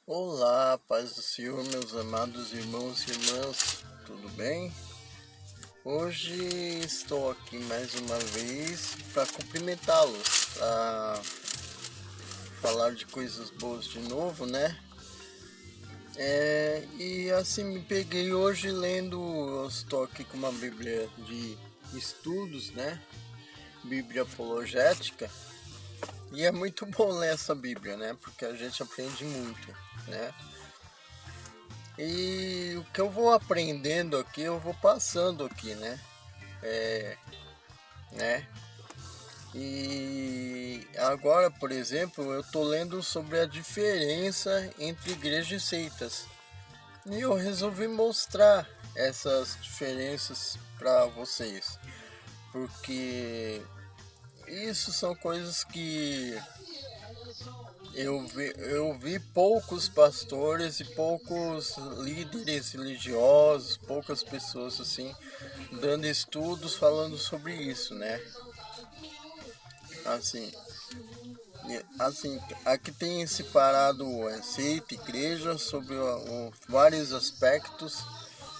Olá, paz do Senhor, meus amados irmãos e irmãs, tudo bem? Hoje estou aqui mais uma vez para cumprimentá-los, para falar de coisas boas de novo, né? E assim me peguei hoje lendo, eu estou aqui com uma Bíblia de estudos, né? Bíblia apologética, e é muito bom ler essa Bíblia, né? Porque a gente aprende muito, né? E o que eu vou aprendendo aqui, eu vou passando aqui, né? né? E agora, por exemplo, eu tô lendo sobre a diferença entre igreja e seitas. E eu resolvi mostrar essas diferenças para vocês, porque isso são coisas que eu vi poucos pastores e poucos líderes religiosos, poucas pessoas assim, dando estudos falando sobre isso, né? Assim, assim, aqui tem separado seita, igreja, sobre vários aspectos.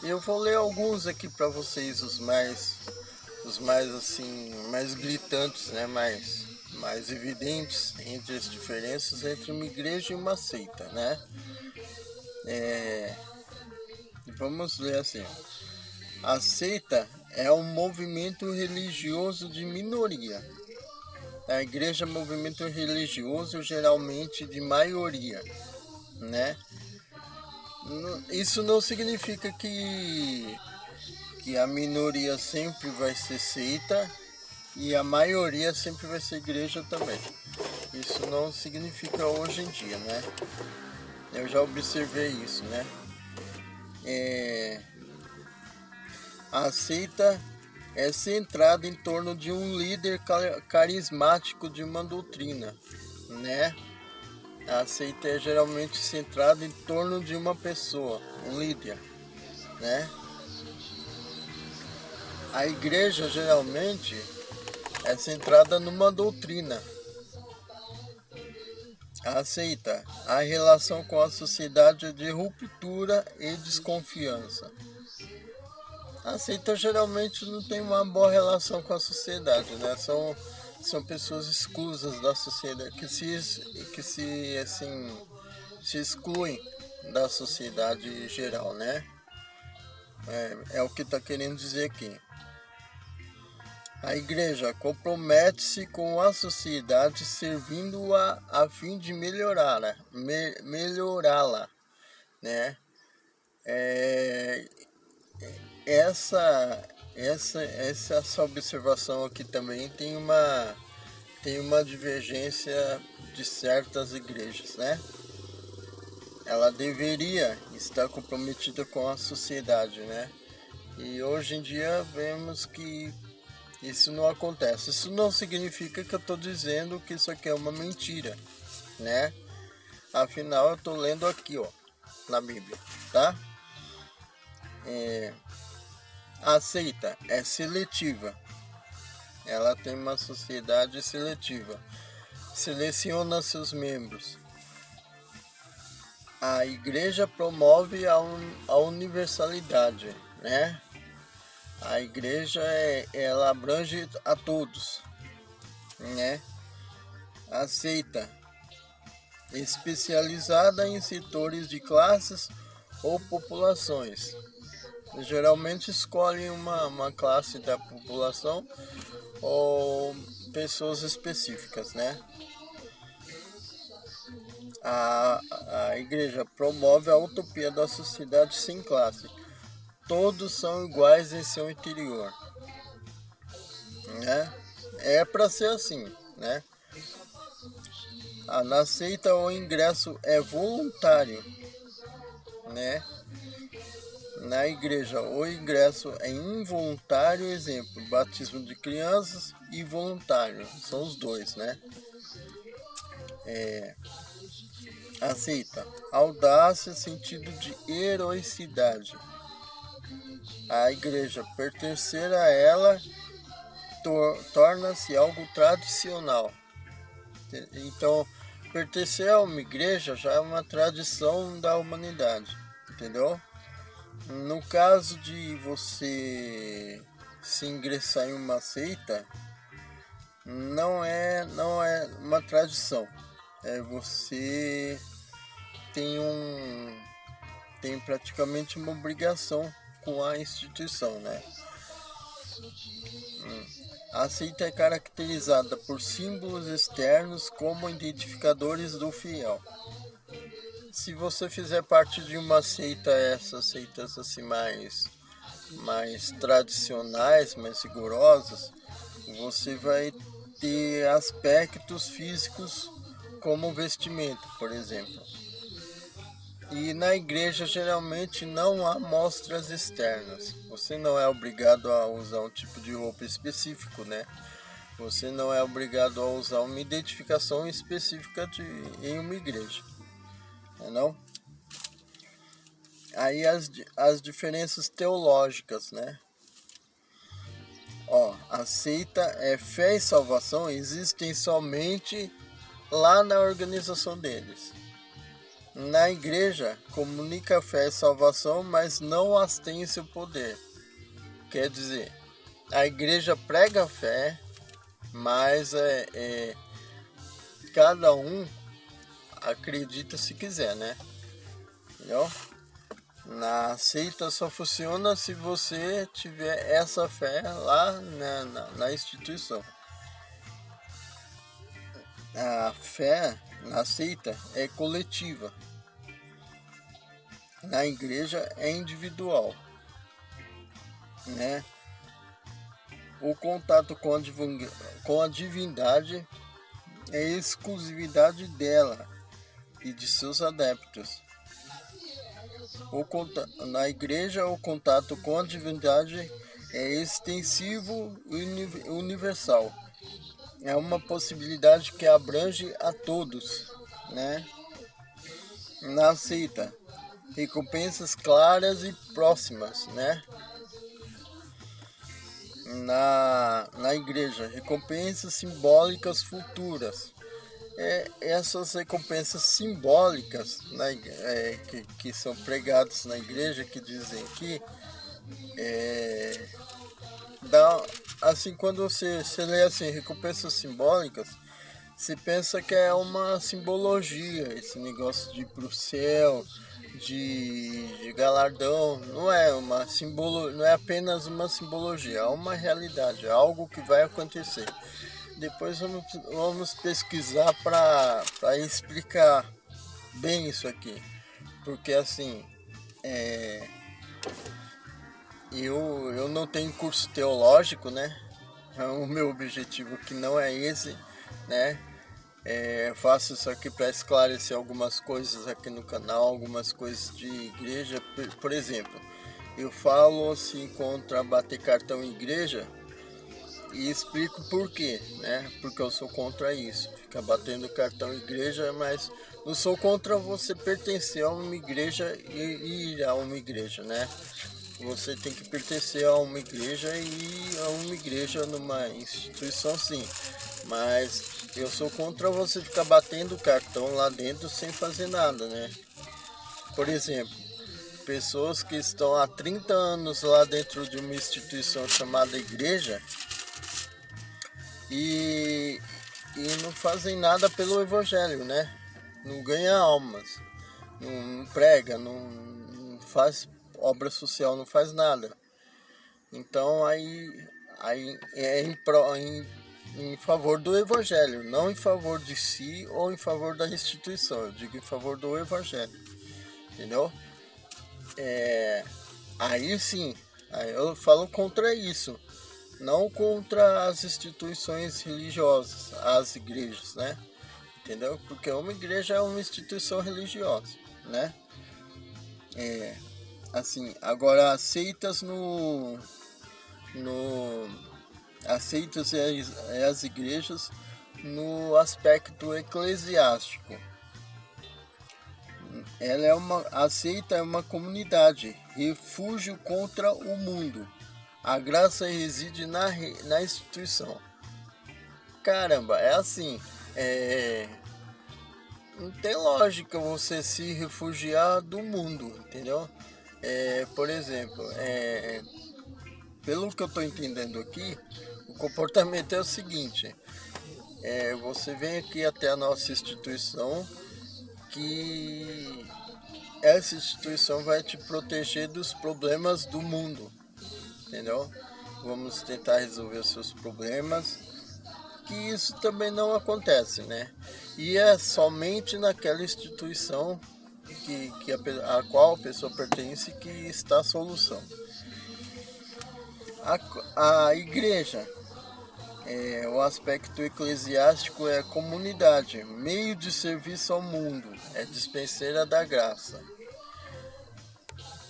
Eu vou ler alguns aqui para vocês, os mais assim, mais gritantes, né? Mais evidentes entre as diferenças entre uma igreja e uma seita, né? Vamos ler assim. A seita é um movimento religioso de minoria. A igreja é um movimento religioso geralmente de maioria, né? Isso não significa que a minoria sempre vai ser seita e a maioria sempre vai ser igreja também. Isso não significa hoje em dia, né? Eu já observei isso, né? A seita é centrada em torno de um líder carismático de uma doutrina, né? A seita é geralmente centrada em torno de uma pessoa, um líder, né? A igreja geralmente é centrada numa doutrina. A seita, a relação com a sociedade é de ruptura e desconfiança. A seita geralmente não tem uma boa relação com a sociedade, né? São pessoas exclusas da sociedade, se excluem da sociedade geral, né? É o que está querendo dizer aqui. A igreja compromete-se com a sociedade, servindo-a a fim de melhorá-la, né? É, essa observação aqui também tem uma divergência de certas igrejas, né? Ela deveria estar comprometida com a sociedade, né? E hoje em dia vemos que isso não acontece. Isso não significa que eu estou dizendo que isso aqui é uma mentira, né? Afinal, eu estou lendo aqui, ó, na Bíblia, tá? A seita é seletiva. Ela tem uma sociedade seletiva. Seleciona seus membros. A igreja promove a universalidade, né? A igreja ela abrange a todos, né? A seita especializada em setores de classes ou populações. Geralmente escolhem uma classe da população ou pessoas específicas, né? A igreja promove a utopia da sociedade sem classe. Todos são iguais em seu interior, né? É para ser assim, né? Na seita o ingresso é voluntário, né? Na igreja o ingresso é involuntário, exemplo, batismo de crianças e voluntário, são os dois, né? A seita, audácia, sentido de heroicidade. A igreja, pertencer a ela torna-se algo tradicional. Então, pertencer a uma igreja já é uma tradição da humanidade, entendeu? No caso de você se ingressar em uma seita, não é uma tradição. Você tem tem praticamente uma obrigação com a instituição, né? A seita é caracterizada por símbolos externos como identificadores do fiel. Se você fizer parte de uma seita, essas seitas assim mais tradicionais, mais rigorosas, você vai ter aspectos físicos como vestimenta, por exemplo. E na igreja geralmente não há mostras externas. Você não é obrigado a usar um tipo de roupa específico, né? Você não é obrigado a usar uma identificação específica em uma igreja, não? Aí as diferenças teológicas, né? A seita é fé e salvação existem somente lá na organização deles. Na igreja, comunica a fé e salvação, mas não as tem em seu poder. Quer dizer, a igreja prega a fé, mas cada um acredita se quiser, né? Entendeu? Na seita só funciona se você tiver essa fé lá na instituição. A fé na seita é coletiva. Na igreja é individual, né? O contato com a divindade é exclusividade dela e de seus adeptos. Na igreja, o contato com a divindade é extensivo e universal. É uma possibilidade que abrange a todos, né? Na seita, recompensas claras e próximas, né? Na igreja, recompensas simbólicas futuras. Essas recompensas simbólicas, né, que são pregadas na igreja, que dizem que assim, quando você lê assim, recompensas simbólicas, você pensa que é uma simbologia, esse negócio de ir pro céu, de galardão. Não é não é apenas uma simbologia, é uma realidade, é algo que vai acontecer. Depois vamos pesquisar para explicar bem isso aqui, porque assim, eu não tenho curso teológico, né? O meu objetivo aqui não é esse, né? Faço isso aqui para esclarecer algumas coisas aqui no canal, algumas coisas de igreja. Por exemplo, eu falo assim contra bater cartão em igreja e explico por quê, né? Porque eu sou contra isso, ficar batendo cartão em igreja, mas não sou contra você pertencer a uma igreja e ir a uma igreja, né? Você tem que pertencer a uma igreja e ir a uma igreja numa instituição, sim, mas eu sou contra você ficar batendo cartão lá dentro sem fazer nada, né? Por exemplo, pessoas que estão há 30 anos lá dentro de uma instituição chamada igreja e não fazem nada pelo evangelho, né? Não ganha almas, não prega, não faz obra social, não faz nada. Então aí é em favor do evangelho, não em favor de si ou em favor da instituição. Eu digo em favor do evangelho, entendeu? Aí sim, aí eu falo contra isso, não contra as instituições religiosas, as igrejas, né? Entendeu? Porque uma igreja é uma instituição religiosa, né? Assim, agora aceitas aceitas as igrejas no aspecto eclesiástico. A seita é uma comunidade, refúgio contra o mundo. A graça reside na instituição. Caramba, é assim, não tem lógica você se refugiar do mundo, entendeu? Por exemplo, pelo que eu estou entendendo aqui, o comportamento é o seguinte: você vem aqui até a nossa instituição, que essa instituição vai te proteger dos problemas do mundo, entendeu? Vamos tentar resolver os seus problemas, que isso também não acontece, né? E é somente naquela instituição a qual a pessoa pertence que está a solução. A igreja, o aspecto eclesiástico é comunidade, meio de serviço ao mundo, é dispenseira da graça.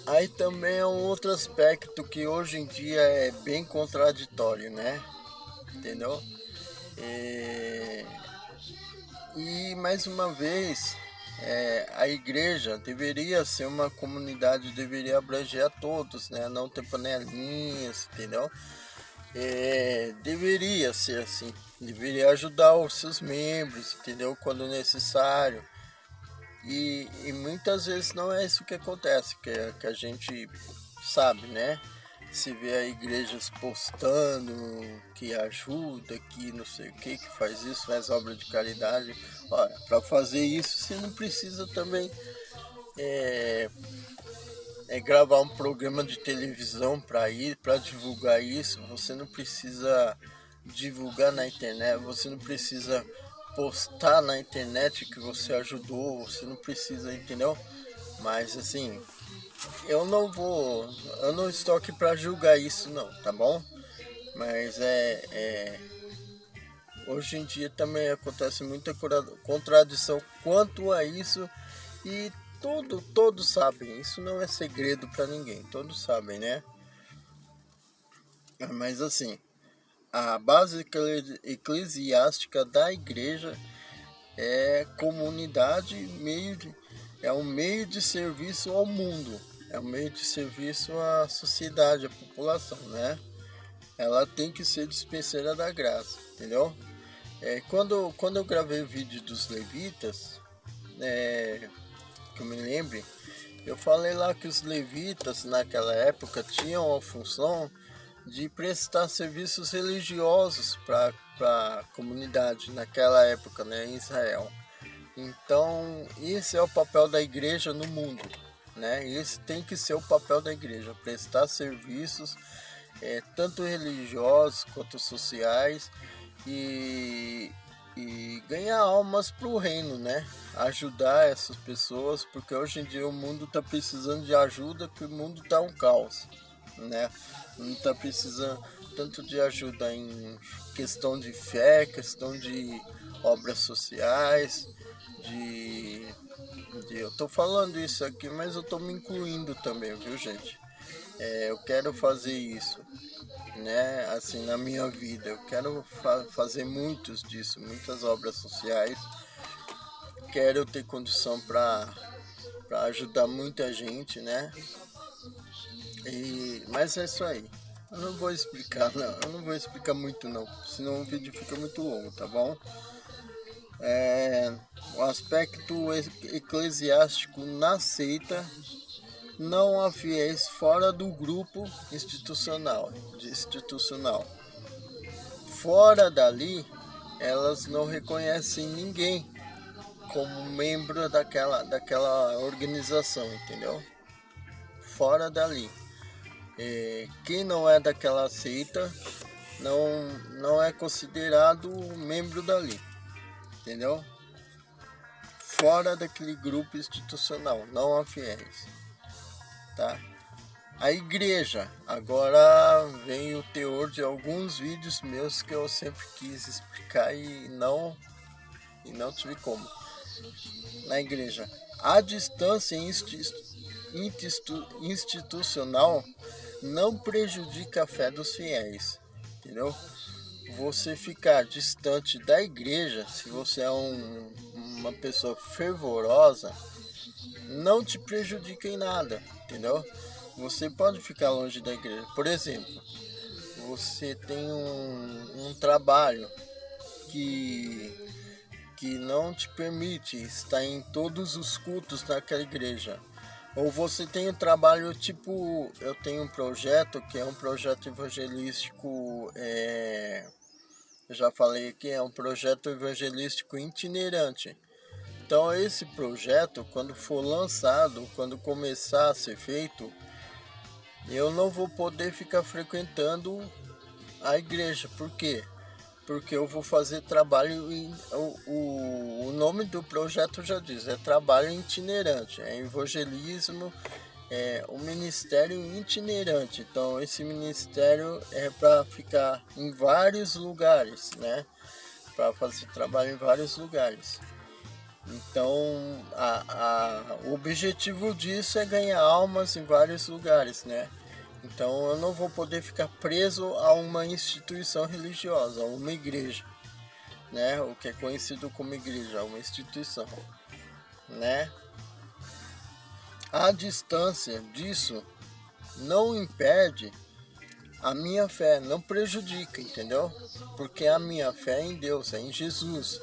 Aí também é um outro aspecto que hoje em dia é bem contraditório, né? Entendeu? E mais uma vez, a igreja deveria ser uma comunidade, deveria abranger a todos, né? Não ter panelinhas, entendeu? Deveria ser assim, deveria ajudar os seus membros, entendeu? Quando necessário. E muitas vezes não é isso que acontece, que a gente sabe, né? Se vê a igrejas postando que ajuda, que não sei o que faz isso, faz obra de caridade. Olha, para fazer isso você não precisa também gravar um programa de televisão para divulgar isso. Você não precisa divulgar na internet, você não precisa postar na internet que você ajudou, você não precisa, entendeu? Mas assim, eu não estou aqui para julgar isso não, tá bom? Mas hoje em dia também acontece muita contradição quanto a isso, e todos sabem, isso não é segredo para ninguém, todos sabem, né? Mas assim, a base eclesiástica da igreja é comunidade, é um meio de serviço ao mundo, é um meio de serviço à sociedade, à população, né? Ela tem que ser dispenseira da graça, entendeu? Quando eu gravei o vídeo dos levitas, que eu me lembre, eu falei lá que os levitas naquela época tinham a função de prestar serviços religiosos para a comunidade naquela época, né, em Israel. Então, esse é o papel da igreja no mundo, né? Esse tem que ser o papel da igreja, prestar serviços tanto religiosos quanto sociais, e ganhar almas para o reino, né? Ajudar essas pessoas, porque hoje em dia o mundo está precisando de ajuda, porque o mundo está um caos, né? Não está precisando tanto de ajuda em questão de fé, questão de obras sociais, eu tô falando isso aqui, mas eu tô me incluindo também, viu, gente? Eu quero fazer isso, né? Assim, na minha vida, eu quero fazer muitas obras sociais. Quero ter condição para ajudar muita gente, né? Mas é isso aí. Eu não vou explicar muito não, senão o vídeo fica muito longo, tá bom? O aspecto eclesiástico na seita: não há fiéis fora do grupo institucional. Fora dali, elas não reconhecem ninguém como membro daquela organização, entendeu? Fora dali. Quem não é daquela seita não é considerado membro dali, entendeu? Fora daquele grupo institucional, não há fiéis, tá? A igreja, agora vem o teor de alguns vídeos meus que eu sempre quis explicar e não tive como. Na igreja, a distância institucional não prejudica a fé dos fiéis, entendeu? Você ficar distante da igreja, se você é uma pessoa fervorosa, não te prejudica em nada, entendeu? Você pode ficar longe da igreja. Por exemplo, você tem um trabalho que que não te permite estar em todos os cultos daquela igreja. Ou você tem um trabalho tipo, eu tenho um projeto que é um projeto evangelístico, eu já falei aqui, é um projeto evangelístico itinerante. Então esse projeto, quando for lançado, quando começar a ser feito, eu não vou poder ficar frequentando a igreja. Por quê? Porque eu vou fazer trabalho, o nome do projeto já diz, é trabalho itinerante, é evangelismo, é um ministério itinerante. Então esse ministério é para ficar em vários lugares, né? Para fazer trabalho em vários lugares. Então o objetivo disso é ganhar almas em vários lugares, né? Então eu não vou poder ficar preso a uma instituição religiosa, a uma igreja, né? O que é conhecido como igreja, uma instituição, né? A distância disso não impede a minha fé, não prejudica, entendeu? Porque a minha fé é em Deus, é em Jesus.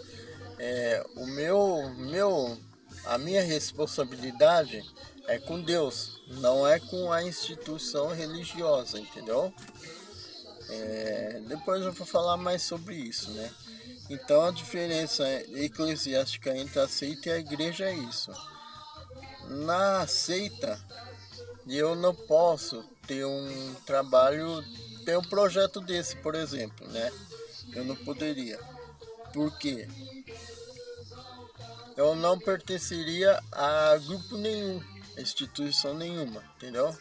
A minha responsabilidade é com Deus, não é com a instituição religiosa, entendeu? Depois eu vou falar mais sobre isso, né? Então a diferença eclesiástica entre a seita e a igreja é isso. Na seita, eu não posso ter um trabalho, ter um projeto desse, por exemplo, né? Eu não poderia. Por quê? Eu não pertenceria a grupo nenhum, a instituição nenhuma, entendeu?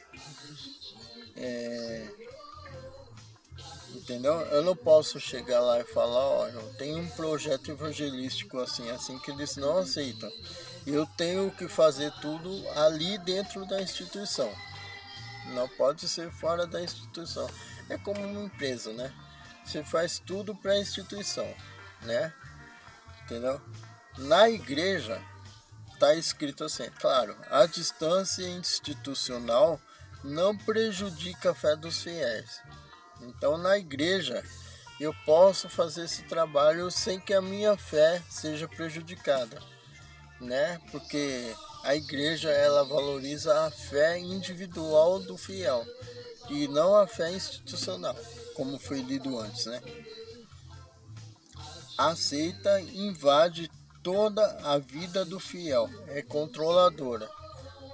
Entendeu? Eu não posso chegar lá e falar, olha, eu tenho um projeto evangelístico assim que eles não aceitam. Eu tenho que fazer tudo ali dentro da instituição. Não pode ser fora da instituição. É como uma empresa, né? Você faz tudo para a instituição, né? Entendeu? Na igreja está escrito assim, claro, a distância institucional não prejudica a fé dos fiéis. Então na igreja eu posso fazer esse trabalho sem que a minha fé seja prejudicada, né? Porque a igreja ela valoriza a fé individual do fiel e não a fé institucional, como foi lido antes, né? A seita invade toda a vida do fiel, é controladora.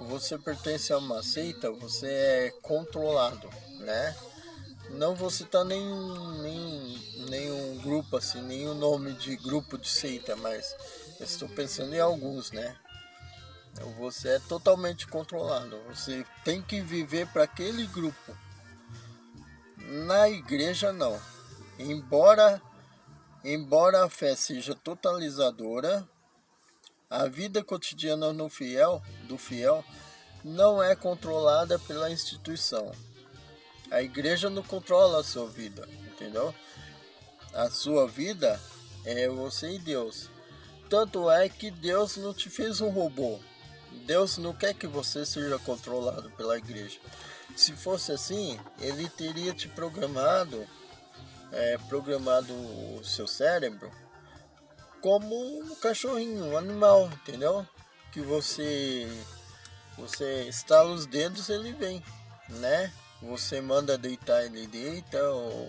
Você pertence a uma seita, você é controlado, né? Não vou citar nenhum grupo assim, nenhum nome de grupo de seita, mas estou pensando em alguns, né? Você é totalmente controlado, você tem que viver para aquele grupo. Na igreja não. Embora a fé seja totalizadora, a vida cotidiana do fiel não é controlada pela instituição. A igreja não controla a sua vida, entendeu? A sua vida é você e Deus. Tanto é que Deus não te fez um robô. Deus não quer que você seja controlado pela igreja. Se fosse assim, ele teria te programado o seu cérebro como um cachorrinho, um animal, entendeu? Que você estala os dedos, ele vem, né? Você manda deitar, ele deita,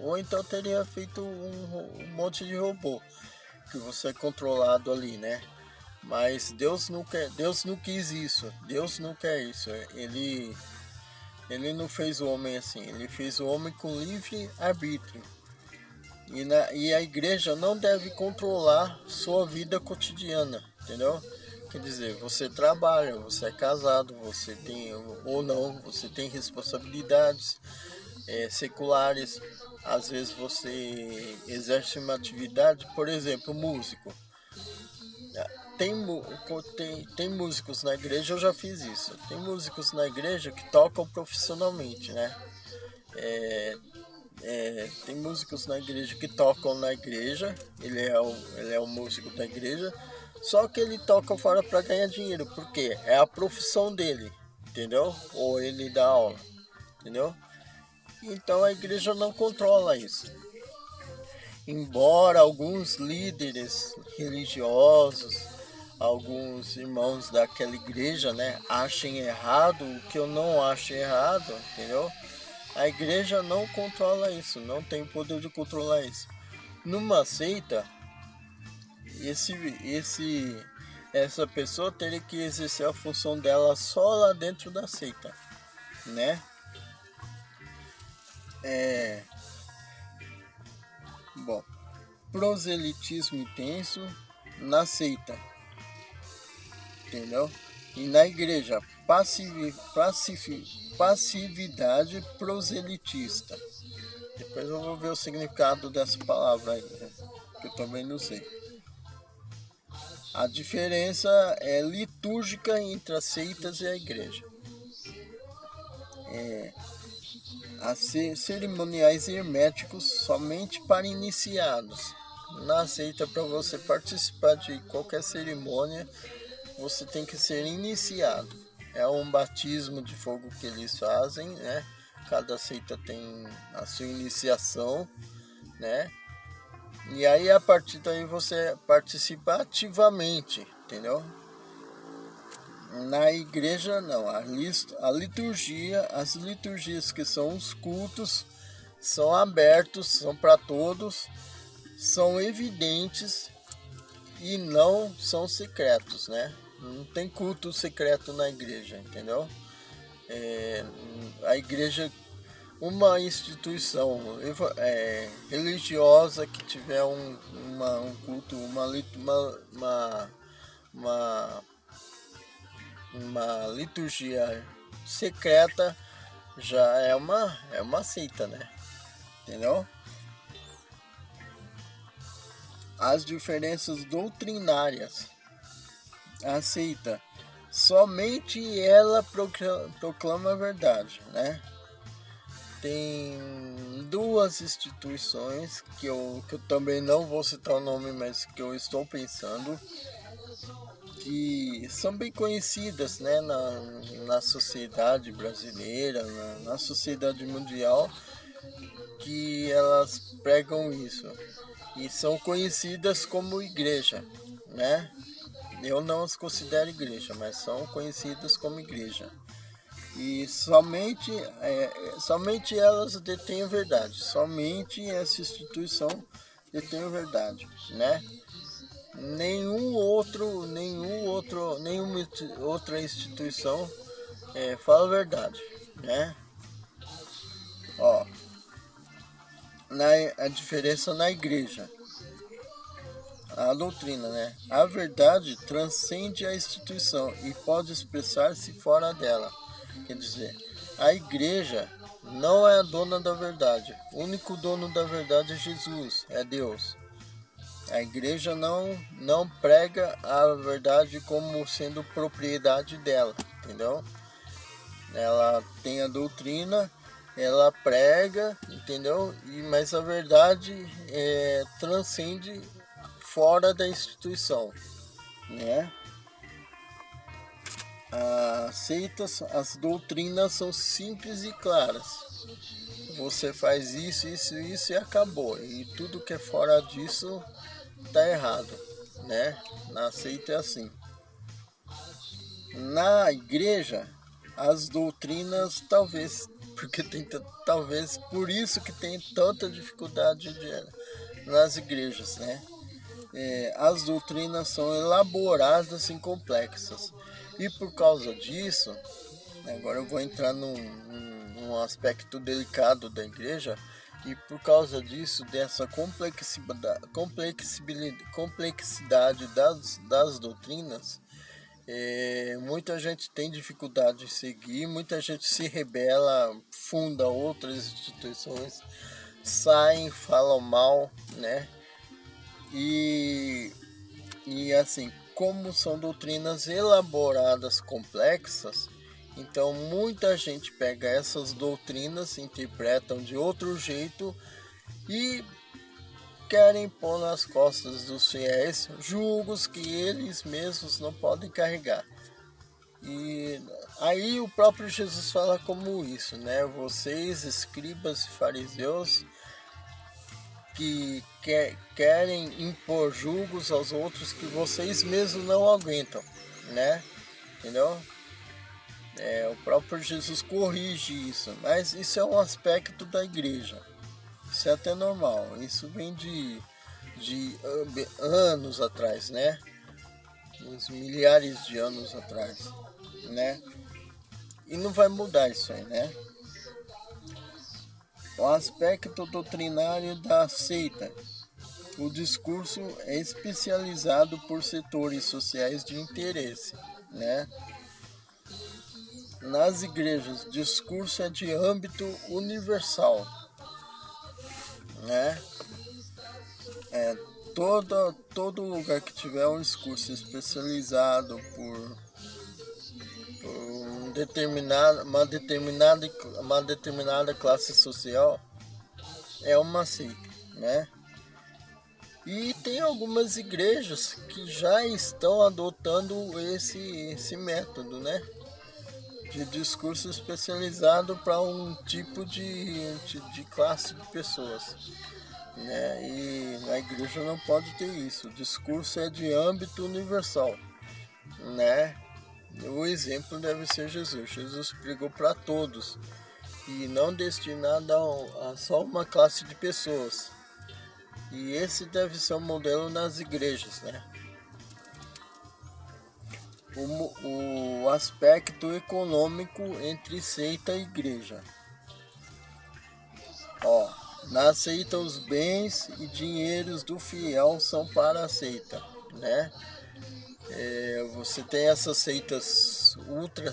ou então teria feito um monte de robô que você é controlado ali, né? Mas Deus não quis isso, Deus não quer isso. Ele não fez o homem assim, ele fez o homem com livre arbítrio. E a igreja não deve controlar sua vida cotidiana, entendeu? Quer dizer, você trabalha, você é casado, você tem ou não, você tem responsabilidades seculares. Às vezes você exerce uma atividade, por exemplo, músico. Tem músicos na igreja, eu já fiz isso. Tem músicos na igreja que tocam profissionalmente, né? Tem músicos na igreja que tocam na igreja, ele é o músico da igreja, só que ele toca fora para ganhar dinheiro, porque é a profissão dele, entendeu? Ou ele dá aula, entendeu? Então a igreja não controla isso. embora alguns líderes religiosos, alguns irmãos daquela igreja, né, achem errado, o que eu não acho errado, entendeu? A igreja não controla isso, não tem poder de controlar isso. Numa seita, essa pessoa teria que exercer a função dela só lá dentro da seita, né? Bom, proselitismo intenso na seita, entendeu? E na igreja, passividade proselitista. Depois eu vou ver o significado dessa palavra aí, né? Que eu também não sei. A diferença é litúrgica entre as seitas e a igreja. Cerimoniais herméticos somente para iniciados. Na seita, para você participar de qualquer cerimônia, você tem que ser iniciado. É um batismo de fogo que eles fazem, né? Cada seita tem a sua iniciação, né? E aí, a partir daí, você participa ativamente, entendeu? Na igreja, não. A liturgia, as liturgias que são os cultos, são abertos, são para todos, são evidentes e não são secretos, né? Não tem culto secreto na igreja, entendeu? A igreja, uma instituição religiosa que tiver um culto, uma liturgia secreta, já é uma seita, né? Entendeu? As diferenças doutrinárias. A seita, somente ela proclama a verdade, né? Tem duas instituições que eu também não vou citar o nome, mas que eu estou pensando, que são bem conhecidas, né, na sociedade brasileira, na sociedade mundial, que elas pregam isso e são conhecidas como igreja, né? Eu não as considero igreja, mas são conhecidas como igreja. E somente elas detêm a verdade, somente essa instituição detém a verdade, né? Nenhuma outra instituição fala a verdade, né? Ó, a diferença na igreja, a doutrina, né? A verdade transcende a instituição e pode expressar-se fora dela. Quer dizer, a igreja não é a dona da verdade. O único dono da verdade é Jesus, é Deus. A igreja não prega a verdade como sendo propriedade dela, entendeu? Ela tem a doutrina, ela prega, entendeu? Mas a verdade transcende fora da instituição, né? As seitas, as doutrinas são simples e claras. Você faz isso e acabou. E tudo que é fora disso tá errado, né? Na seita é assim. Na igreja, as doutrinas talvez por isso que tem tanta dificuldade nas igrejas, né? As doutrinas são elaboradas e complexas. E por causa disso, agora eu vou entrar num aspecto delicado da igreja, e por causa disso, dessa complexidade das doutrinas, muita gente tem dificuldade de seguir, muita gente se rebela, funda outras instituições, saem, falam mal, né? E assim, como são doutrinas elaboradas, complexas, então muita gente pega essas doutrinas, interpretam de outro jeito e querem pôr nas costas dos fiéis julgos que eles mesmos não podem carregar. E aí o próprio Jesus fala como isso, né? Vocês, escribas e fariseus, querem impor julgos aos outros que vocês mesmos não aguentam, né? Entendeu? O próprio Jesus corrige isso, mas isso é um aspecto da igreja. Isso é até normal. Isso vem de anos atrás, né? Uns milhares de anos atrás, né? E não vai mudar isso aí, né? O aspecto doutrinário da seita. O discurso é especializado por setores sociais de interesse, né? Nas igrejas, o discurso é de âmbito universal, né? Todo lugar que tiver um discurso especializado por uma determinada classe social é uma seita, né? E tem algumas igrejas que já estão adotando esse método, né? De discurso especializado para um tipo de classe de pessoas, né? E na igreja não pode ter isso. O discurso é de âmbito universal, né? O exemplo deve ser Jesus. Jesus pregou para todos e não destinado a só uma classe de pessoas. E esse deve ser o modelo nas igrejas, né? O aspecto econômico entre seita e igreja. Na seita os bens e dinheiros do fiel são para a seita, né? Você tem essas seitas ultra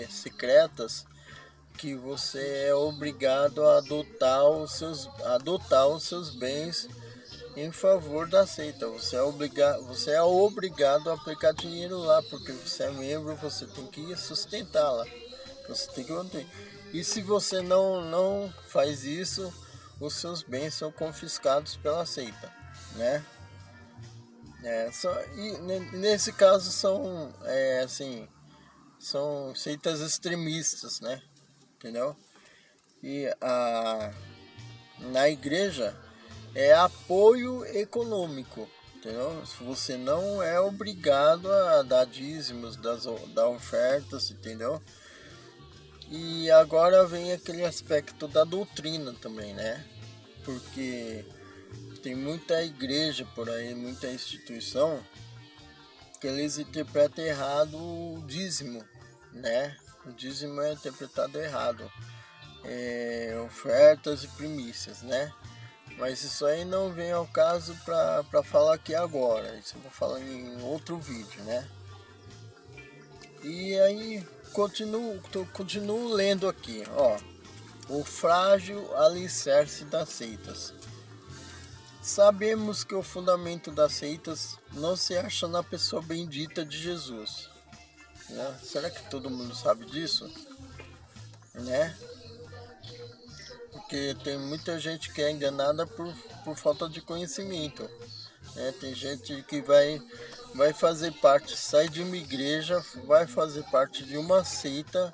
secretas que você é obrigado a adotar os seus bens em favor da seita. Você é obrigado a aplicar dinheiro lá, porque você é membro, você tem que sustentá-la. Você tem que manter. E se você não faz isso, os seus bens são confiscados pela seita, né? Nesse caso são seitas extremistas, né? Entendeu? E na igreja é apoio econômico, entendeu? Você não é obrigado a dar dízimos, dar ofertas, entendeu? E agora vem aquele aspecto da doutrina também, né? Porque tem muita igreja por aí, muita instituição, que eles interpretam errado o dízimo, né? O dízimo é interpretado errado. Ofertas e primícias, né? Mas isso aí não vem ao caso para falar aqui agora. Isso eu vou falar em outro vídeo, né? E aí continuo lendo aqui, o frágil alicerce das seitas. Sabemos que o fundamento das seitas não se acha na pessoa bendita de Jesus, né? Será que todo mundo sabe disso? Né? Porque tem muita gente que é enganada por falta de conhecimento, né? Tem gente que vai fazer parte, sai de uma igreja, vai fazer parte de uma seita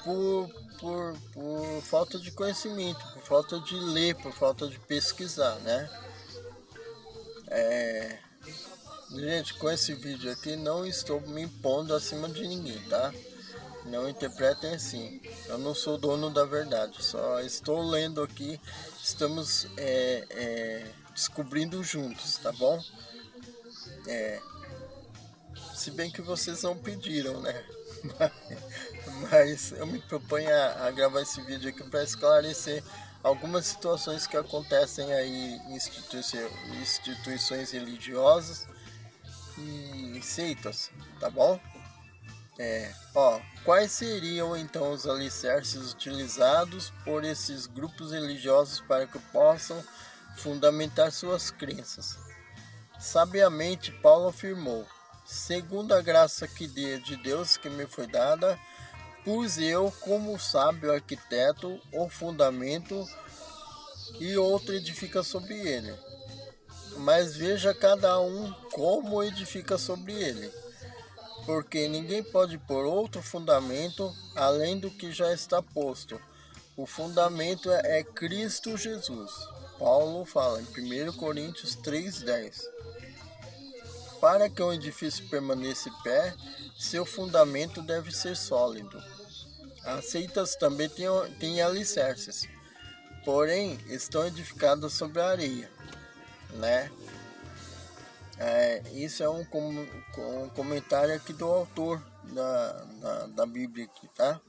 por falta de conhecimento, por falta de ler, por falta de pesquisar, né? Gente, com esse vídeo aqui não estou me impondo acima de ninguém, tá? Não interpretem assim. Eu não sou dono da verdade, só estou lendo aqui. Estamos descobrindo juntos, tá bom? Se bem que vocês não pediram, né? Mas eu me proponho a gravar esse vídeo aqui para esclarecer algumas situações que acontecem aí em instituições religiosas e seitas, tá bom? Quais seriam então os alicerces utilizados por esses grupos religiosos para que possam fundamentar suas crenças? Sabiamente Paulo afirmou: segundo a graça de Deus que me foi dada, pus eu como sábio arquiteto o fundamento e outro edifica sobre ele. Mas veja cada um como edifica sobre ele. Porque ninguém pode pôr outro fundamento além do que já está posto, O fundamento é Cristo Jesus. Paulo fala em 1 Coríntios 3,10. Para que um edifício permaneça em pé, seu fundamento deve ser sólido. As seitas também têm alicerces, porém estão edificadas sobre a areia, né? Isso é um comentário aqui do autor da Bíblia aqui, tá?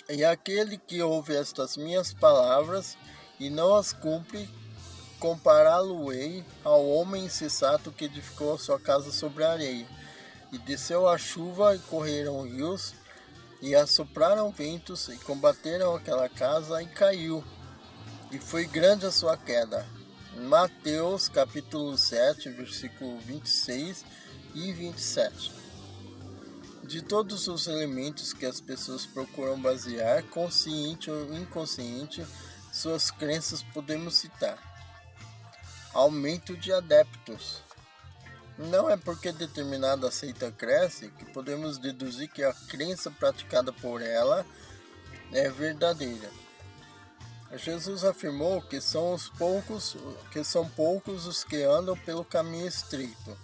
E aquele que ouve estas minhas palavras e não as cumpre, compará-lo-ei ao homem insensato que edificou a sua casa sobre a areia. E desceu a chuva, e correram rios, e assopraram ventos, e combateram aquela casa, e caiu. E foi grande a sua queda. Mateus capítulo 7, versículo 26 e 27. De todos os elementos que as pessoas procuram basear, consciente ou inconsciente, suas crenças podemos citar: aumento de adeptos. Não é porque determinada seita cresce que podemos deduzir que a crença praticada por ela é verdadeira. Jesus afirmou que são poucos os que andam pelo caminho estreito.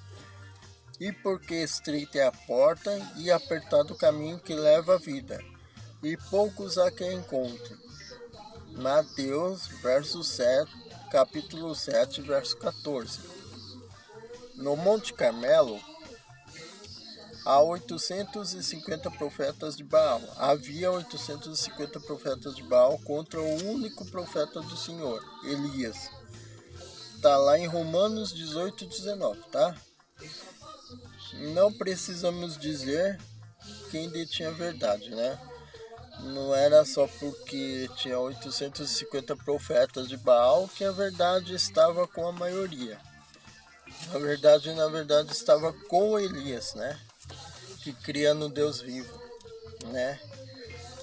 E porque estreita é a porta e apertado o caminho que leva à vida, e poucos há que a encontram. Mateus capítulo 7, verso 14. No Monte Carmelo, há 850 profetas de Baal. Havia 850 profetas de Baal contra o único profeta do Senhor, Elias. Está lá em Romanos 18, 19, tá? Não precisamos dizer quem detinha a verdade, né? Não era só porque tinha 850 profetas de Baal que a verdade estava com a maioria. Na verdade estava com Elias, né? Que cria no Deus vivo, né?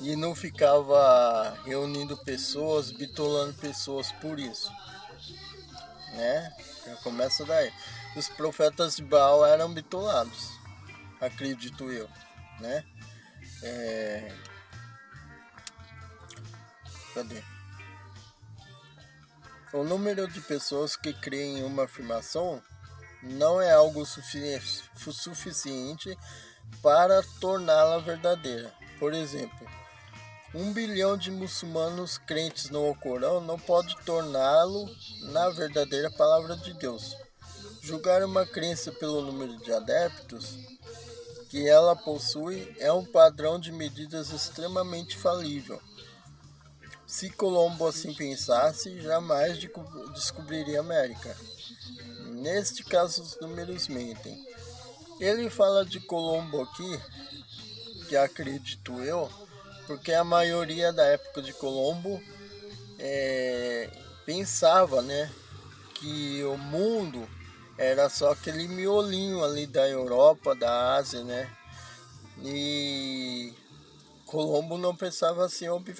E não ficava reunindo pessoas, bitolando pessoas por isso, né? Já começa daí. Os profetas de Baal eram bitolados, acredito eu, né? Cadê? O número de pessoas que creem em uma afirmação não é algo suficiente para torná-la verdadeira. Por exemplo, 1 bilhão de muçulmanos crentes no Alcorão não pode torná-lo na verdadeira palavra de Deus. Julgar uma crença pelo número de adeptos que ela possui é um padrão de medidas extremamente falível. Se Colombo assim pensasse, jamais descobriria a América. Neste caso, os números mentem. Ele fala de Colombo aqui, que acredito eu, porque a maioria da época de Colombo pensava, né, que o mundo era só aquele miolinho ali da Europa, da Ásia, né? E Colombo não pensava assim, obviamente.